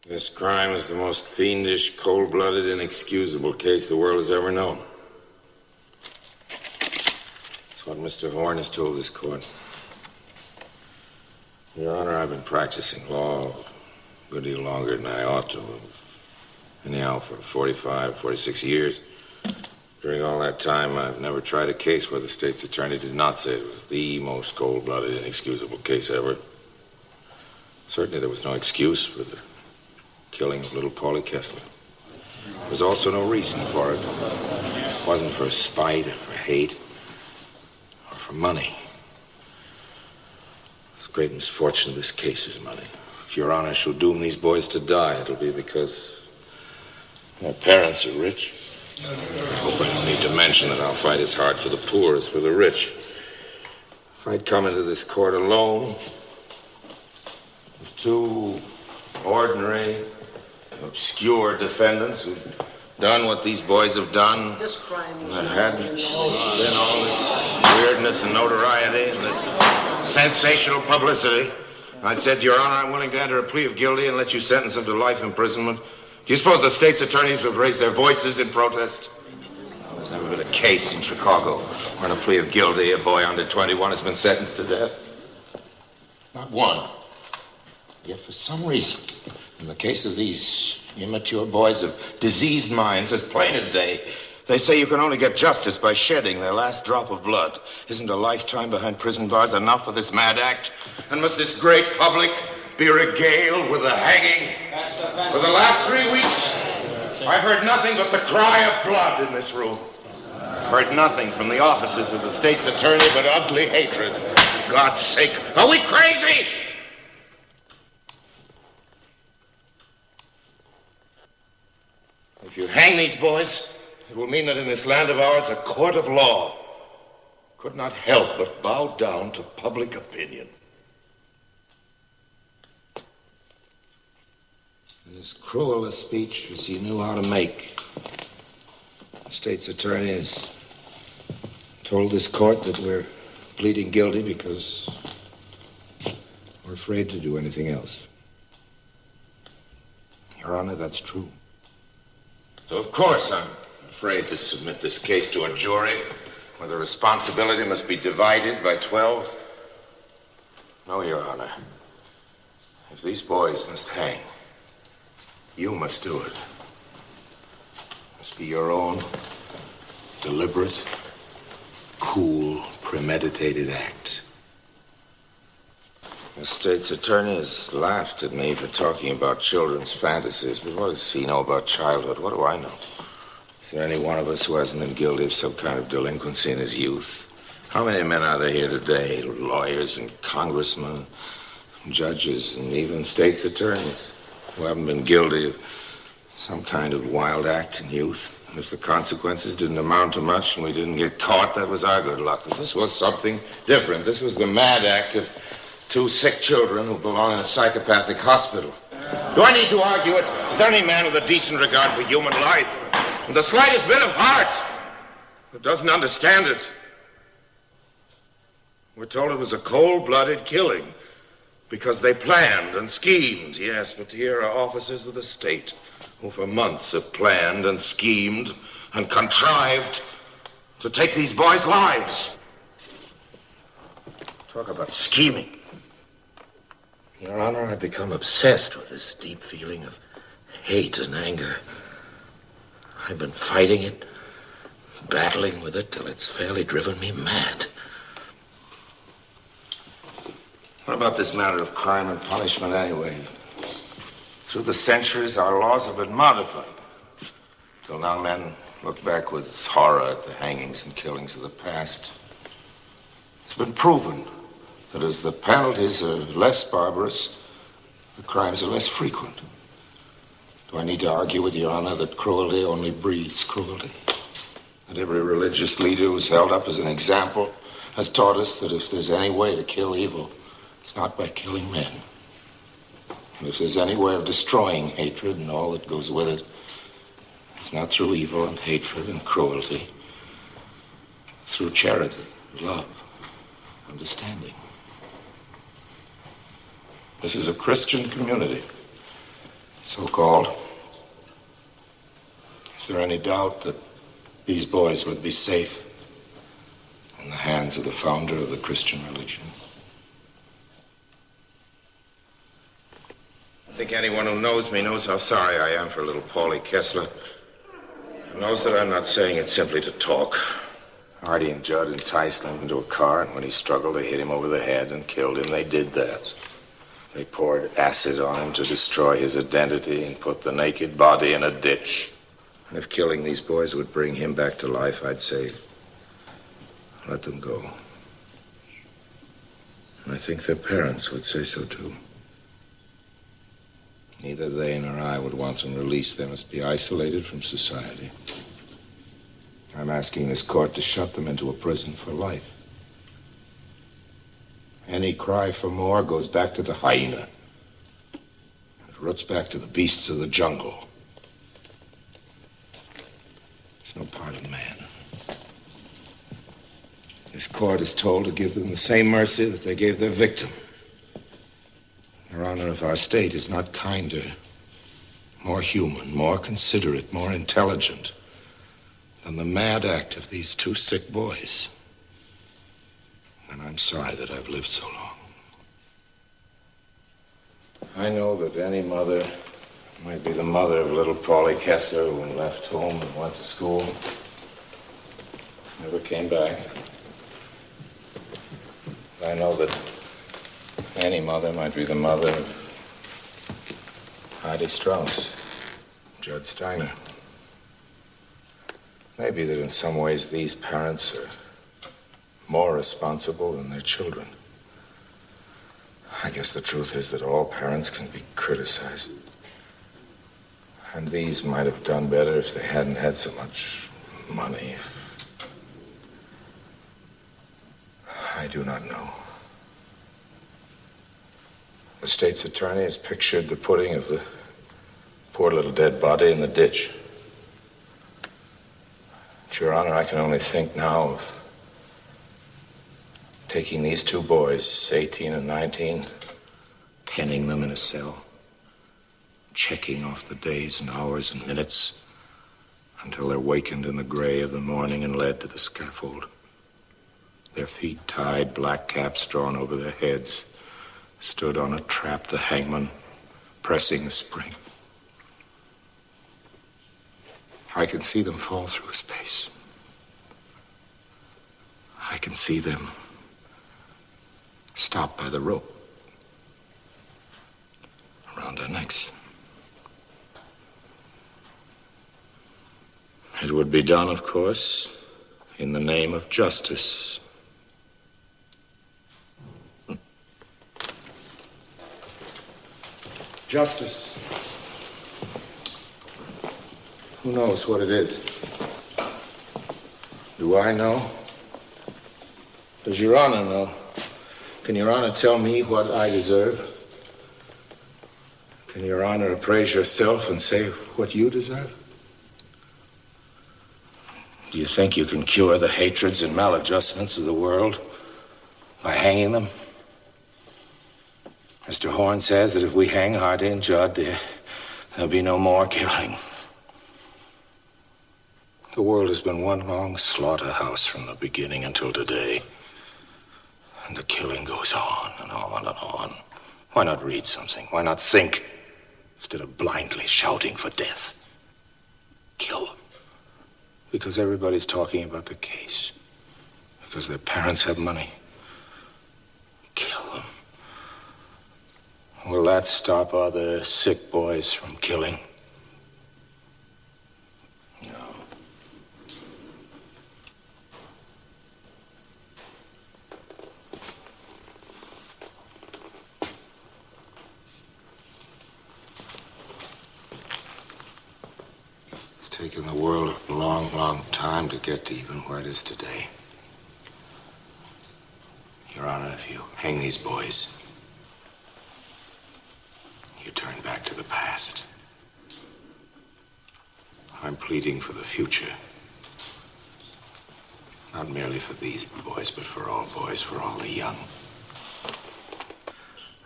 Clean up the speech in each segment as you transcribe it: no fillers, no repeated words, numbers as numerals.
This crime is the most fiendish, cold-blooded, inexcusable case the world has ever known. That's what Mr. Horn has told this court. Your Honor, I've been practicing law a good deal longer than I ought to. Anyhow, for 45, 46 years. During all that time, I've never tried a case where the state's attorney did not say it was the most cold-blooded, inexcusable case ever. Certainly there was no excuse for the killing of little Paulie Kessler. There was also no reason for it. It wasn't for spite or for hate or for money. The great misfortune of this case is money. If Your Honor shall doom these boys to die, it'll be because their parents are rich. I hope I don't need to mention that I'll fight as hard for the poor as for the rich. If I'd come into this court alone with two ordinary, obscure defendants who'd done what these boys have done, and hadn't been all this weirdness and notoriety and this sensational publicity, I'd said, Your Honor, I'm willing to enter a plea of guilty and let you sentence them to life imprisonment. Do you suppose the state's attorneys have raised their voices in protest? There's never been a case in Chicago where in a plea of guilty a boy under 21 has been sentenced to death. Not one. Yet for some reason, in the case of these immature boys of diseased minds, as plain as day, they say you can only get justice by shedding their last drop of blood. Isn't a lifetime behind prison bars enough for this mad act? And must this great public be regaled with the hanging? For the last 3 weeks, I've heard nothing but the cry of blood in this room. I've heard nothing from the offices of the state's attorney but ugly hatred. For God's sake, are we crazy? If you hang these boys, it will mean that in this land of ours, a court of law could not help but bow down to public opinion. As cruel a speech as he knew how to make, the state's attorney has told this court that we're pleading guilty because we're afraid to do anything else. Your Honor, that's true. So, of course, I'm afraid to submit this case to a jury where the responsibility must be divided by 12. No, Your Honor. If these boys must hang, you must do it. It must be your own deliberate, cool, premeditated act. The state's attorney has laughed at me for talking about children's fantasies, but what does he know about childhood? What do I know? Is there any one of us who hasn't been guilty of some kind of delinquency in his youth? How many men are there here today, lawyers and congressmen, judges, and even state's attorneys, who haven't been guilty of some kind of wild act in youth? And if the consequences didn't amount to much and we didn't get caught, that was our good luck. But this was something different. This was the mad act of two sick children who belong in a psychopathic hospital. Do I need to argue it? Is there any man with a decent regard for human life and the slightest bit of heart that doesn't understand it? We're told it was a cold-blooded killing because they planned and schemed. Yes, but here are officers of the state who for months have planned and schemed and contrived to take these boys' lives. Talk about scheming. Your Honor, I've become obsessed with this deep feeling of hate and anger. I've been fighting it, battling with it till it's fairly driven me mad. What about this matter of crime and punishment anyway? Through the centuries, our laws have been modified. Till now, men look back with horror at the hangings and killings of the past. It's been proven that as the penalties are less barbarous, the crimes are less frequent. Do I need to argue with Your Honor that cruelty only breeds cruelty? That every religious leader who's held up as an example has taught us that if there's any way to kill evil, it's not by killing men. And if there's any way of destroying hatred and all that goes with it, it's not through evil and hatred and cruelty. It's through charity, love, understanding. This is a Christian community. So-called. Is there any doubt that these boys would be safe in the hands of the founder of the Christian religion? I think anyone who knows me knows how sorry I am for little Paulie Kessler. Knows that I'm not saying it simply to talk. Artie and Judd enticed him into a car, and when he struggled, they hit him over the head and killed him. They did that. They poured acid on him to destroy his identity and put the naked body in a ditch. And if killing these boys would bring him back to life, I'd say, let them go. And I think their parents would say so too. Neither they nor I would want them released. They must be isolated from society. I'm asking this court to shut them into a prison for life. Any cry for more goes back to the hyena. It roots back to the beasts of the jungle. It's no part of man. This court is told to give them the same mercy that they gave their victim. Your Honor, if our state is not kinder, more human, more considerate, more intelligent than the mad act of these two sick boys, then I'm sorry that I've lived so long. I know that any mother might be the mother of little Paulie Kessler who left home and went to school, never came back. I know that any mother might be the mother of Heidi Strauss, Judd Steiner. Maybe that in some ways these parents are more responsible than their children. I guess the truth is that all parents can be criticized. And these might have done better if they hadn't had so much money. I do not know. The state's attorney has pictured the putting of the poor little dead body in the ditch. But, Your Honor, I can only think now of taking these two boys, 18 and 19, penning them in a cell, checking off the days and hours and minutes until they're wakened in the gray of the morning and led to the scaffold. Their feet tied, black caps drawn over their heads, stood on a trap, the hangman pressing the spring. I can see them fall through space. I can see them stopped by the rope around their necks. It would be done, of course, in the name of justice. Justice. Who knows what it is? Do I know? Does Your Honor know? Can Your Honor tell me what I deserve? Can Your Honor appraise yourself and say what you deserve? Do you think you can cure the hatreds and maladjustments of the world by hanging them? Mr. Horn says that if we hang Hardy and Judd, there'll be no more killing. The world has been one long slaughterhouse from the beginning until today. And the killing goes on and on and on. Why not read something? Why not think instead of blindly shouting for death? Kill them. Because everybody's talking about the case. Because their parents have money. Kill them. Will that stop other sick boys from killing? No. It's taken the world a long, long time to get to even where it is today. Your Honor, if you hang these boys, you turn back to the past. I'm pleading for the future. Not merely for these boys, but for all boys, for all the young.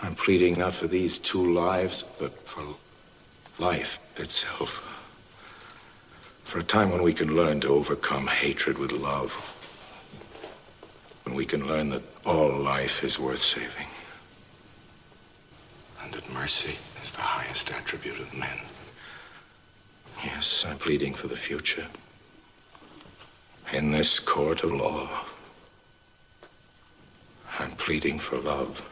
I'm pleading not for these two lives, but for life itself. For a time when we can learn to overcome hatred with love. When we can learn that all life is worth saving. And that mercy is the highest attribute of men. Yes, I'm pleading for the future. In this court of law, I'm pleading for love.